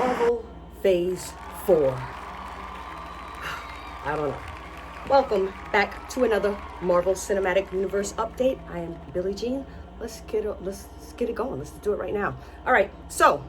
Marvel Phase 4. I don't know. Welcome back to another Marvel Cinematic Universe update. I am Billie Jean. Let's get it going. Let's do it right now. All right. So,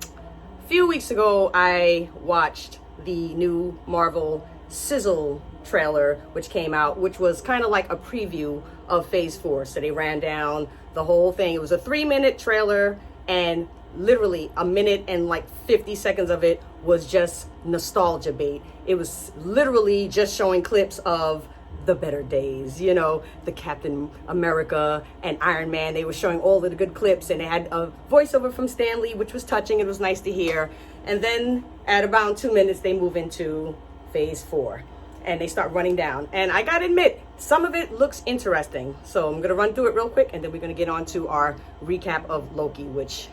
a few weeks ago, I watched the new Marvel Sizzle trailer, which came out, which was kind of like a preview of Phase 4. So they ran down the whole thing. It was a 3-minute trailer, and literally a minute and like 50 seconds of it was just nostalgia bait. It was literally just showing clips of the better days, you know, the Captain America and Iron Man. They were showing all of the good clips, and they had a voiceover from Stan Lee, which was touching. It was nice to hear. And then at about 2 minutes, they move into Phase 4 and they start running down. And I gotta admit, some of it looks interesting. So I'm gonna run through it real quick, and then we're gonna get on to our recap of Loki, which,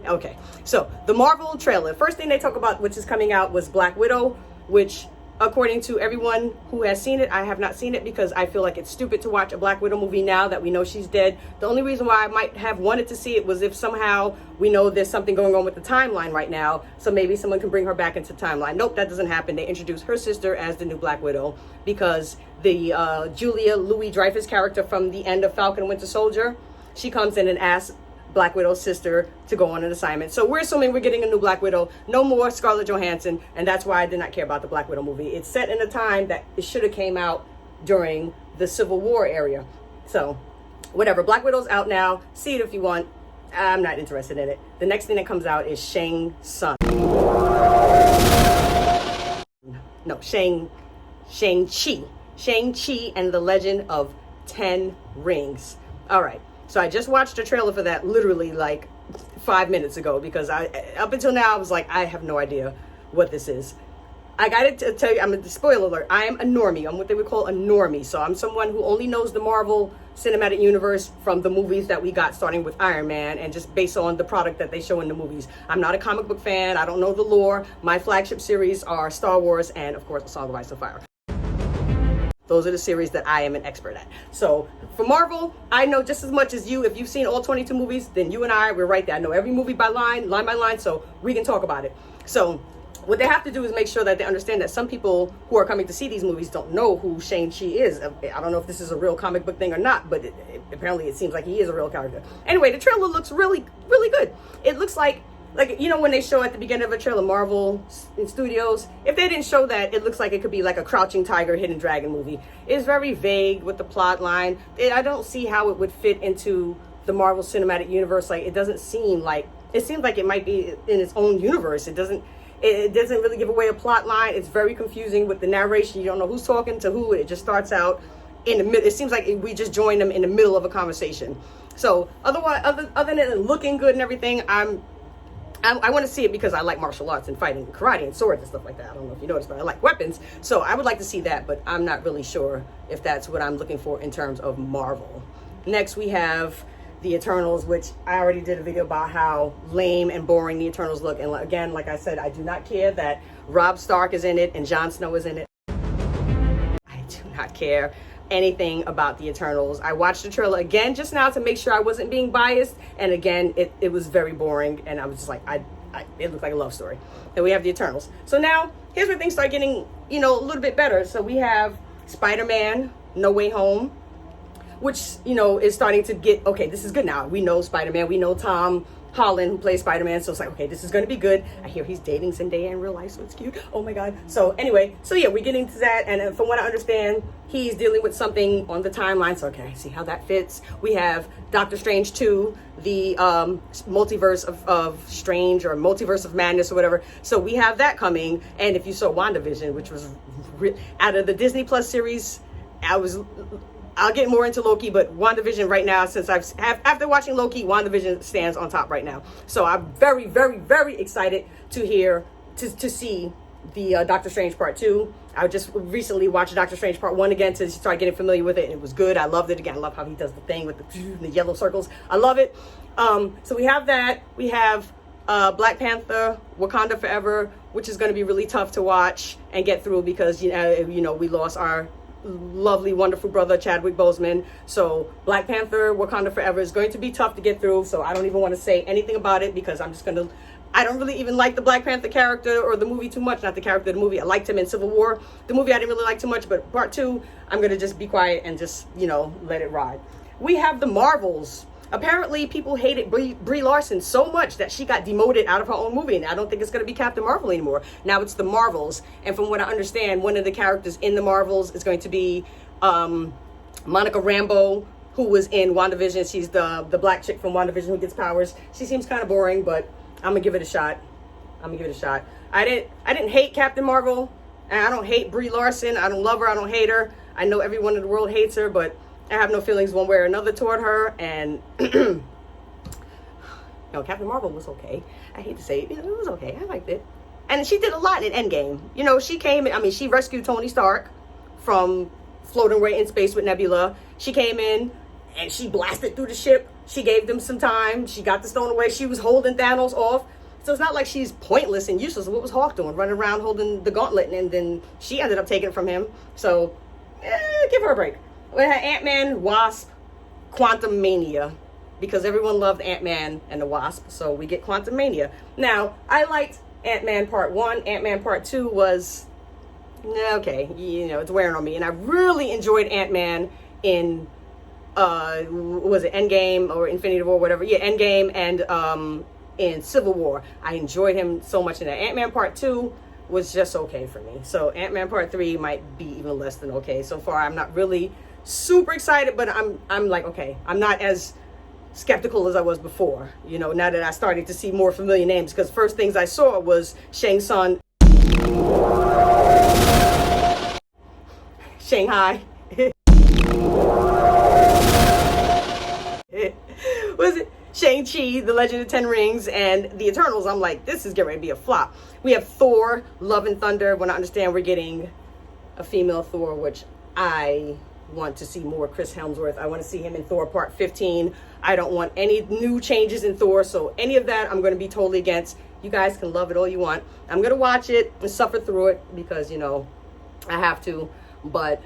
okay. So the Marvel trailer, first thing they talk about, which is coming out, was Black Widow, which according to everyone who has seen it, I have not seen it because I feel like it's stupid to watch a Black Widow movie now that we know she's dead. The only reason why I might have wanted to see it was if somehow we know there's something going on with the timeline right now, so maybe someone can bring her back into the timeline. Nope, that doesn't happen. They introduce her sister as the new Black Widow because the Julia Louis-Dreyfus character from the end of Falcon and Winter Soldier, she comes in and asks Black Widow's sister to go on an assignment. So we're assuming we're getting a new Black Widow. No more Scarlett Johansson, and that's why I did not care about the Black Widow movie. It's set in a time that it should have came out during the Civil War area. So whatever, Black Widow's out now. See it if you want. I'm not interested in it. The next thing that comes out is ShangChi. ShangChi and the Legend of 10 Rings. All right. So I just watched a trailer for that literally like 5 minutes ago because up until now I was like, I have no idea what this is. I got to tell you, I'm a spoiler alert. I am a normie. I'm what they would call a normie. So I'm someone who only knows the Marvel Cinematic Universe from the movies that we got, starting with Iron Man, and just based on the product that they show in the movies. I'm not a comic book fan. I don't know the lore. My flagship series are Star Wars and, of course, A Song of Ice and Fire. Those are the series that I am an expert at. So for Marvel, I know just as much as you. If you've seen all 22 movies, then you and we're right there. I know every movie by line by line, so we can talk about it. So what they have to do is make sure that they understand that some people who are coming to see these movies don't know who Shang-Chi is. I don't know if this is a real comic book thing or not, but apparently it seems like he is a real character. Anyway, the trailer looks really, really good. It looks like, you know, when they show at the beginning of a trailer, Marvel Studios, if they didn't show that, it looks like it could be like a Crouching Tiger, Hidden Dragon movie. It's very vague with the plot line. I don't see how it would fit into the Marvel Cinematic Universe. Like, it doesn't seem like, it seems like it might be in its own universe. It doesn't really give away a plot line. It's very confusing with the narration. You don't know who's talking to who. It just starts out in the middle. It seems like we just joined them in the middle of a conversation. So otherwise, other than looking good and everything, I want to see it because I like martial arts and fighting, karate and swords and stuff like that. I don't know if you noticed, but I like weapons. So I would like to see that, but I'm not really sure if that's what I'm looking for in terms of Marvel. Next, we have the Eternals, which I already did a video about how lame and boring the Eternals look. And again, like I said, I do not care that Robb Stark is in it and Jon Snow is in it. I do not care anything about the Eternals. I watched the trailer again just now to make sure I wasn't being biased, and again it was very boring, and I was just like, it looked like a love story. Then we have the Eternals. So now here's where things start getting, you know, a little bit better. So we have Spider-Man No Way Home, which, you know, is starting to get, okay, this is good now. We know Spider-Man, we know Tom Holland, who plays Spider-Man, so it's like, okay, this is going to be good. I hear he's dating Zendaya in real life, so it's cute. Oh my god. So anyway, so yeah, we're getting to that, and from what I understand, he's dealing with something on the timeline, so okay, I see how that fits. We have Doctor Strange 2, the multiverse of Strange, or multiverse of madness, or whatever. So we have that coming, and if you saw WandaVision, which was out of the Disney Plus series, I'll get more into Loki, but WandaVision right now, since after watching Loki, WandaVision stands on top right now. So I'm very, very, very excited to see the Doctor Strange Part 2. I just recently watched Doctor Strange Part 1 again to start getting familiar with it, and it was good. I loved it. Again, I love how he does the thing with the yellow circles. I love it. So we have that. We have Black Panther, Wakanda Forever, which is going to be really tough to watch and get through because, you know, we lost our lovely, wonderful brother Chadwick Boseman. So Black Panther, Wakanda Forever is going to be tough to get through. So I don't even want to say anything about it because I'm just going to I don't really even like the Black Panther character or the movie too much. Not the character, the movie. I liked him in Civil War. The movie I didn't really like too much, but part 2, I'm going to just be quiet and just, let it ride. We have the Marvels. Apparently, people hated Brie Larson so much that she got demoted out of her own movie. And I don't think it's going to be Captain Marvel anymore. Now it's the Marvels. And from what I understand, one of the characters in the Marvels is going to be Monica Rambeau, who was in WandaVision. She's the black chick from WandaVision who gets powers. She seems kind of boring, but I'm gonna give it a shot. I didn't hate Captain Marvel, and I don't hate Brie Larson. I don't love her. I don't hate her. I know everyone in the world hates her, but I have no feelings one way or another toward her. And Captain Marvel was okay. I hate to say it, it was okay. I liked it, and she did a lot in Endgame. She came. I mean, she rescued Tony Stark from floating away in space with Nebula. She came in and she blasted through the ship. She gave them some time. She got the stone away. She was holding Thanos off. So it's not like she's pointless and useless. What was Hawk doing? Running around holding the gauntlet, and then she ended up taking it from him. So give her a break. We had Ant-Man, Wasp, Quantum Mania, because everyone loved Ant-Man and the Wasp. So we get Quantum Mania. Now, I liked Ant-Man Part 1. Ant-Man Part 2 was okay. It's wearing on me. And I really enjoyed Ant-Man in was it Endgame or Infinity War, whatever? Yeah, Endgame, and in Civil War. I enjoyed him so much in that. Ant-Man Part 2 was just okay for me. So Ant-Man Part 3 might be even less than okay. So far, I'm not really super excited, but I'm like, okay, I'm not as skeptical as I was before, now that I started to see more familiar names, because first things I saw was ShangChi. Shanghai. Was it ShangChi, The Legend of Ten Rings, and The Eternals? I'm like, this is getting ready to be a flop. We have Thor, Love and Thunder. When I understand we're getting a female Thor, which I want to see more. Chris Hemsworth. I want to see him in Thor Part 15. I don't want any new changes in Thor, so any of that I'm going to be totally against. You guys can love it all you want. I'm going to watch it and suffer through it because, I have to. But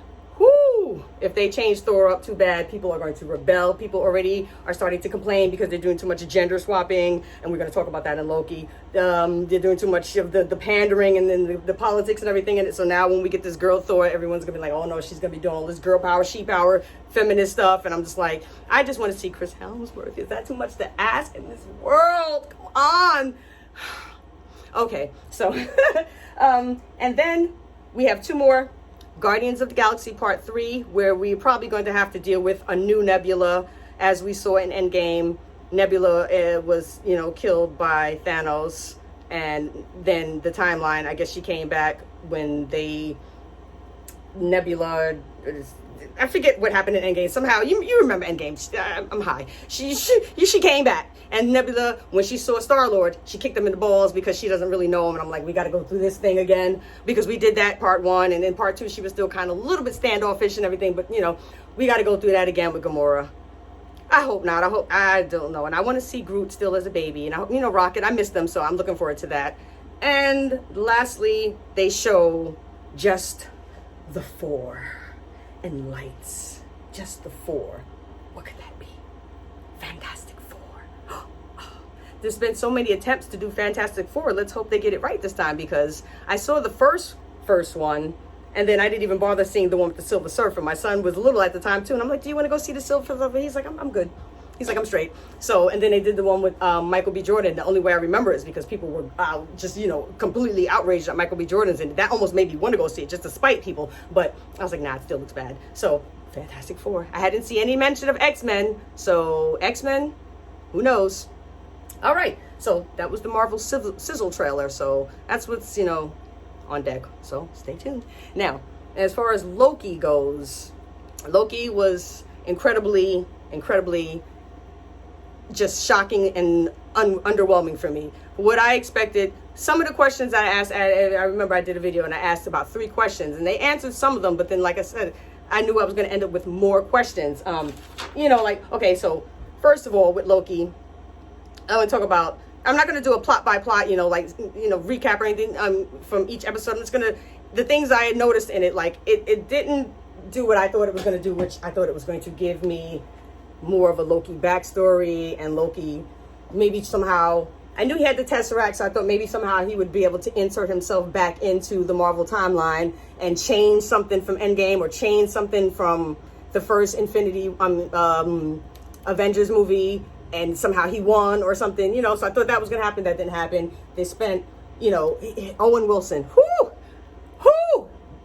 if they change Thor up too bad, people are going to rebel. People already are starting to complain because they're doing too much gender swapping, and we're going to talk about that in Loki. They're doing too much of the pandering and then the politics and everything in it. So now when we get this girl Thor, everyone's going to be like, oh no, she's going to be doing all this girl power, she power, feminist stuff. And I'm just like, I just want to see Chris Hemsworth. Is that too much to ask in this world? Come on. Okay, so, and then we have 2 more. Guardians of the Galaxy Part 3, where we're probably going to have to deal with a new Nebula. As we saw in Endgame, Nebula was, killed by Thanos. And then the timeline, I guess she came back when Nebula, I forget what happened in Endgame. Somehow, you remember Endgame. I'm high. She came back. And Nebula, when she saw Star-Lord, she kicked him in the balls because she doesn't really know him. And I'm like, we got to go through this thing again. Because we did that Part 1. And then Part 2, she was still kind of a little bit standoffish and everything. But, we got to go through that again with Gamora. I hope not. I don't know. And I want to see Groot still as a baby. And, Rocket, I miss them. So I'm looking forward to that. And lastly, they show just the 4 and lights. Just the 4. What could that be? Fantastic Four. There's been so many attempts to do Fantastic Four. Let's hope they get it right this time, because I saw the first one, and then I didn't even bother seeing the one with the Silver Surfer. My son was little at the time too, and I'm like, do you want to go see the Silver Surfer? He's like, I'm good. He's like, I'm straight. So, and then they did the one with Michael B. Jordan. The only way I remember is because people were just, completely outraged that Michael B. Jordan's in it. That almost made me want to go see it just to spite people. But I was like, nah, it still looks bad. So, Fantastic Four. I hadn't seen any mention of X-Men. So, X-Men, who knows? All right. So, that was the Marvel sizzle trailer. So, that's what's, on deck. So, stay tuned. Now, as far as Loki goes, Loki was incredibly just shocking and underwhelming for me. What I expected, some of the questions I asked, I remember I did a video and I asked about 3 questions, and they answered some of them, but then, like I said, I knew I was going to end up with more questions. Okay, so first of all, with Loki, I want to talk about, I'm not going to do a plot by plot, recap or anything from each episode. I'm just going to, the things I had noticed in it, like, it didn't do what I thought it was going to do, which I thought it was going to give me more of a Loki backstory, and Loki maybe somehow I knew he had the Tesseract, so I thought maybe somehow he would be able to insert himself back into the Marvel timeline and change something from Endgame or change something from the first Avengers movie, and somehow he won or something, you know. So I thought that was going to happen. That didn't happen. They spent, you know, Owen Wilson.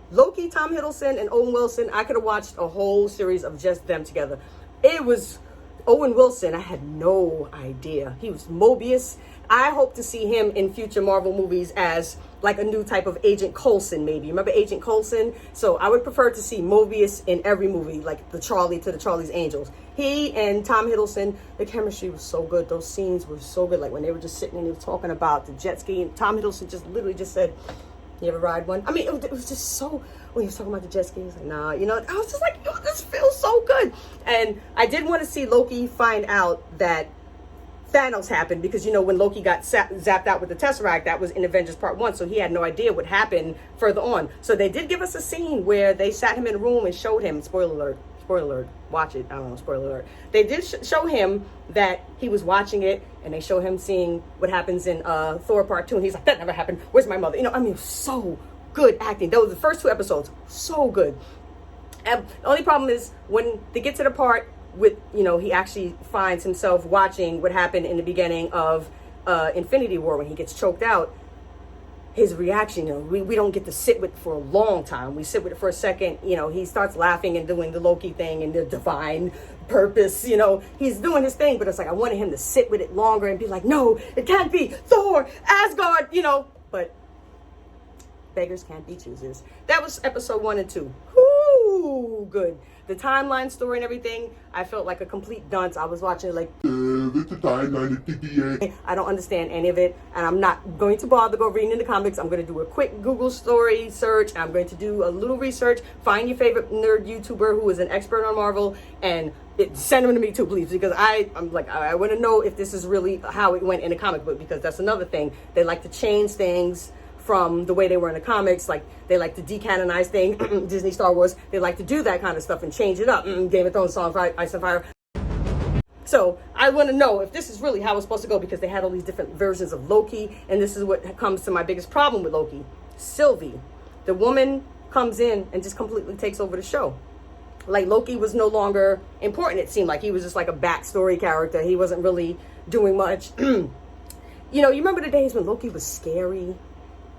Loki, Tom Hiddleston, and Owen Wilson. I could have watched a whole series of just them together. It was Owen Wilson. I had no idea. He was Mobius. I hope to see him in future Marvel movies as like a new type of Agent Coulson, maybe. Remember Agent Coulson? So I would prefer to see Mobius in every movie, like the Charlie's Angels. He and Tom Hiddleston, the chemistry was so good. Those scenes were so good. Like when they were just sitting and they were talking about the jet ski, and Tom Hiddleston just literally just said, "You ever ride one?" I mean, it was just so, when he was talking about the jet ski, he was like, nah, you know, I was just like, yo, this feels so good. And I did want to see Loki find out that Thanos happened, because, you know, when Loki got zapped out with the Tesseract, that was in Avengers Part 1, so he had no idea what happened further on. So they did give us a scene where they sat him in a room and showed him, spoiler alert, watch it, I don't know, spoiler alert. They did show him that he was watching it, and they show him seeing what happens in Thor Part 2, and he's like, that never happened, where's my mother? You know, I mean, so good acting. Those were the first 2 episodes, so good. And the only problem is when they get to the part with, you know, he actually finds himself watching what happened in the beginning of Infinity War when he gets choked out. His reaction, you know, we don't get to sit with it for a long time. We sit with it for a second. You know, he starts laughing and doing the Loki thing and the divine purpose. You know, he's doing his thing, but it's like I wanted him to sit with it longer and be like, no, it can't be Thor, Asgard, you know. But beggars can't be choosers. That was episode 1 and 2. Whoo, good. The timeline story and everything, I felt like a complete dunce. I was watching it like, I don't understand any of it, and I'm not going to bother go reading in the comics. I'm going to do a quick Google story search. I'm going to do a little research, find your favorite nerd YouTuber who is an expert on Marvel, and send them to me too, please, because I'm like, I want to know if this is really how it went in the comic book, because that's another thing. They like to change things from the way they were in the comics. Like they like to decanonize things, Disney, Star Wars, they like to do that kind of stuff and change it up. Game of Thrones, Song of Ice and Fire. So I want to know if this is really how it's supposed to go, because they had all these different versions of Loki, and this is what comes to my biggest problem with Loki. Sylvie, the woman, comes in and just completely takes over the show. Like Loki was no longer important, it seemed like. He was just like a backstory character. He wasn't really doing much. You know, you remember the days when Loki was scary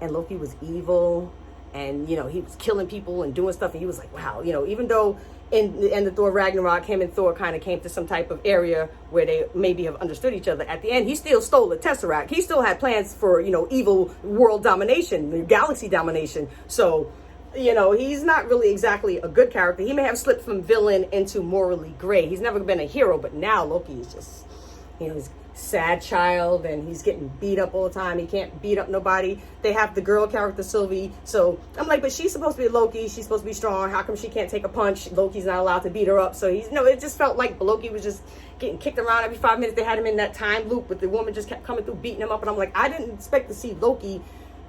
and Loki was evil, and, you know, he was killing people and doing stuff, and he was like, wow, you know, even though in the Thor Ragnarok, him and Thor kind of came to some type of area where they maybe have understood each other, at the end, he still stole the Tesseract. He still had plans for, you know, evil world domination, galaxy domination. So, you know, he's not really exactly a good character. He may have slipped from villain into morally gray. He's never been a hero, but now Loki is just, you know, he's sad child, and he's getting beat up all the time. He can't beat up nobody. They have the girl character Sylvie, so I'm like, but she's supposed to be Loki, she's supposed to be strong. How come she can't take a punch? Loki's not allowed to beat her up. So he's, no, it just felt like Loki was just getting kicked around every 5 minutes. They had him in that time loop, but the woman just kept coming through beating him up, and I'm like, I didn't expect to see Loki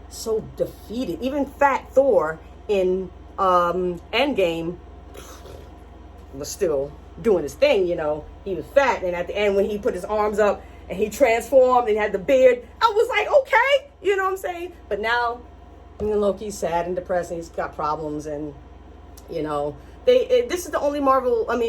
so defeated. Even fat Thor in Endgame was still doing his thing, you know. He was fat, and at the end when he put his arms up and he transformed and had the beard, I was like, okay, you know what I'm saying? But now, you know, Loki's sad and depressed, and he's got problems, and, you know, this is the only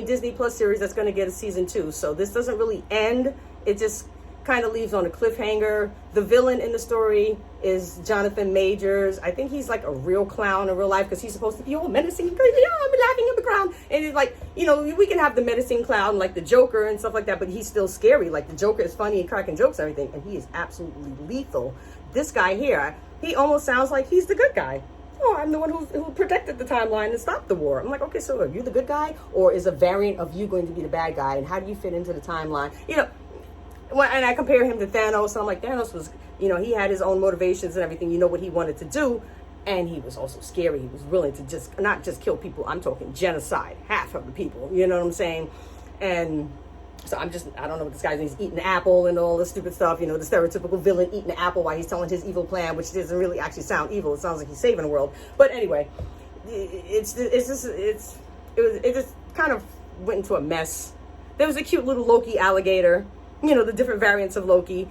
Disney Plus series that's going to get a season 2, so this doesn't really end. It just kind of leaves on a cliffhanger. The villain in the story is Jonathan Majors. I think he's like a real clown in real life, because he's supposed to be all menacing and crazy. Oh, I'm laughing in the ground. And it's like, you know, we can have the menacing clown like the Joker and stuff like that, but he's still scary. Like the Joker is funny and cracking jokes and everything, and he is absolutely lethal. This guy here, he almost sounds like he's the good guy. Oh, I'm the one who protected the timeline and stopped the war. I'm like, okay, so are you the good guy, or is a variant of you going to be the bad guy, and how do you fit into the timeline? You know, and I compare him to Thanos, and I'm like, Thanos was, you know, he had his own motivations and everything, you know, what he wanted to do, and he was also scary. He was willing to just, not just kill people, I'm talking genocide, half of the people, you know what I'm saying? And so I don't know what this guy's, he's eating an apple and all this stupid stuff, you know, the stereotypical villain eating an apple while he's telling his evil plan, which doesn't really actually sound evil. It sounds like he's saving the world. But anyway, it just kind of went into a mess. There was a cute little Loki alligator, you know, the different variants of Loki.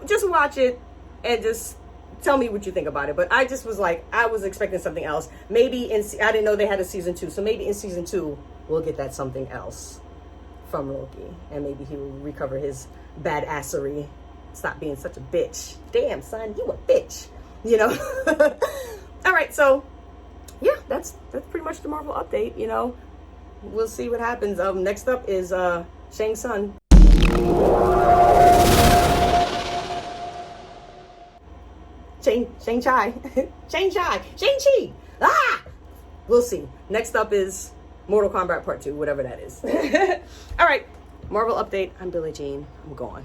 just watch it and just tell me what you think about it. But I just was like, I was expecting something else. Maybe I didn't know they had a season 2. So maybe in season 2, we'll get that something else from Loki. And maybe he will recover his badassery. Stop being such a bitch. Damn, son, you a bitch. You know? All right, so yeah, that's pretty much the Marvel update. You know, we'll see what happens. Next up is ShangChi. ShangChi. Ah! We'll see. Next up is Mortal Kombat Part 2, whatever that is. All right, Marvel update. I'm Billie Jean. I'm gone.